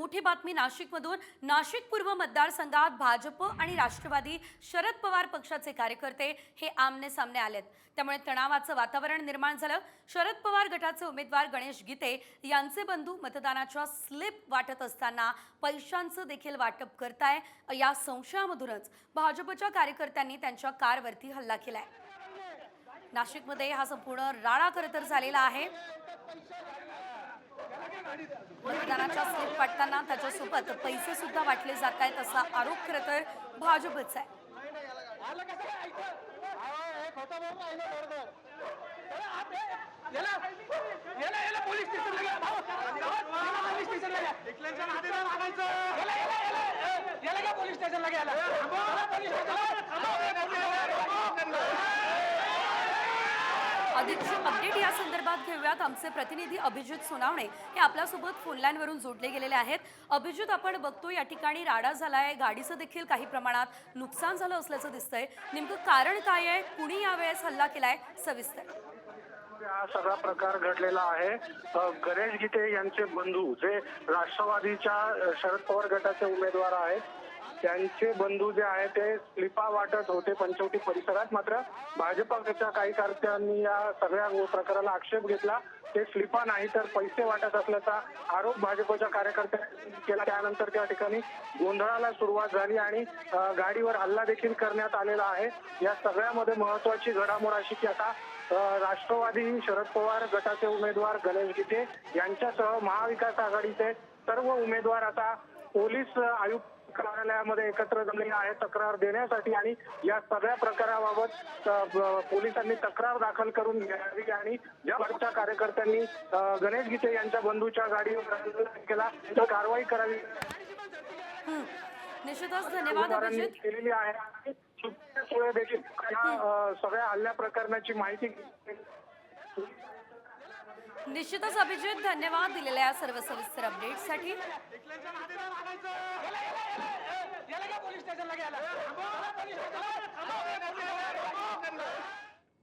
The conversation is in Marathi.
मोठी बातमी नाशिकमधून। नाशिक पूर्व मतदारसंघात भाजप आणि राष्ट्रवादी शरद पवार पक्षाचे कार्यकर्ते हे आमने सामने आलेत। त्यामुळे तणावाचं वातावरण निर्माण झालं। शरद पवार गटाचे उमेदवार गणेश गीते यांचे बंधू मतदानाच्या स्लिप वाटत असताना पैशांचं देखील वाटप करताय या संशयामधूनच भाजपच्या कार्यकर्त्यांनी त्यांच्या कारवरती हल्ला केलाय। नाशिकमध्ये हा संपूर्ण राडा खरं तर झालेला आहे। मतदानाच्या स्लिप वाटताना त्याच्यासोबत पैसे सुद्धा वाटले जात आहेत असा आरोप खरं तर भाजपचा आहे। अधिकची अपडेट या संदर्भात घेऊयात। आमचे प्रतिनिधी अभिजित सोनावणे हे आपल्यासोबत फोनलाईन वरून जोडले गेलेले आहेत। अभिजित, आपण बघतो या ठिकाणी राडा झालाय, गाडीचं देखील काही प्रमाणात नुकसान झालं असल्याचं दिसतंय। नेमकं कारण काय आहे, कुणी यावेळेस हल्ला केलाय, सविस्तर? हा सगळा प्रकार घडलेला आहे। गणेश गीते यांचे बंधू जे राष्ट्रवादीच्या शरद पवार गटाचे उमेदवार आहेत, त्यांचे बंधू जे आहेत ते स्लिपा वाटत होते पंचवटी परिसरात। मात्र भाजपच्या काही कार्यकर्त्यांनी या सगळ्या प्रकाराला आक्षेप घेतला। ते स्लिपा नाही तर पैसे वाटत असल्याचा आरोप भाजपच्या कार्यकर्त्यांनी केला। त्यानंतर त्या ठिकाणी गोंधळाला सुरुवात झाली आणि गाडीवर हल्ला देखील करण्यात आलेला आहे। या सगळ्यामध्ये महत्वाची घडामोड अशी की आता राष्ट्रवादी शरद पवार गटाचे उमेदवार गणेश गीते यांच्यासह महाविकास आघाडीचे सर्व उमेदवार आता पोलीस आयुक्त कार्यालयामध्ये एकत्र जमलेले आहेत तक्रार देण्यासाठी। आणि या सगळ्या प्रकाराबाबत पोलिसांनी तक्रार दाखल करून घ्यावी आणि ज्या भाजपच्या कार्यकर्त्यांनी गणेश गीते यांच्या बंधूच्या गाडीवर हल्ला केला तर कारवाई करावी। निश्चितच धन्यवाद अभिजित। केलेली आहे देखील सगळ्या हल्ल्या प्रकरणाची माहिती। निश्चितच अभिजित, धन्यवाद दिलेल्या या सर्व सविस्तर अपडेटसाठी। पोलीस स्टेशनला गेला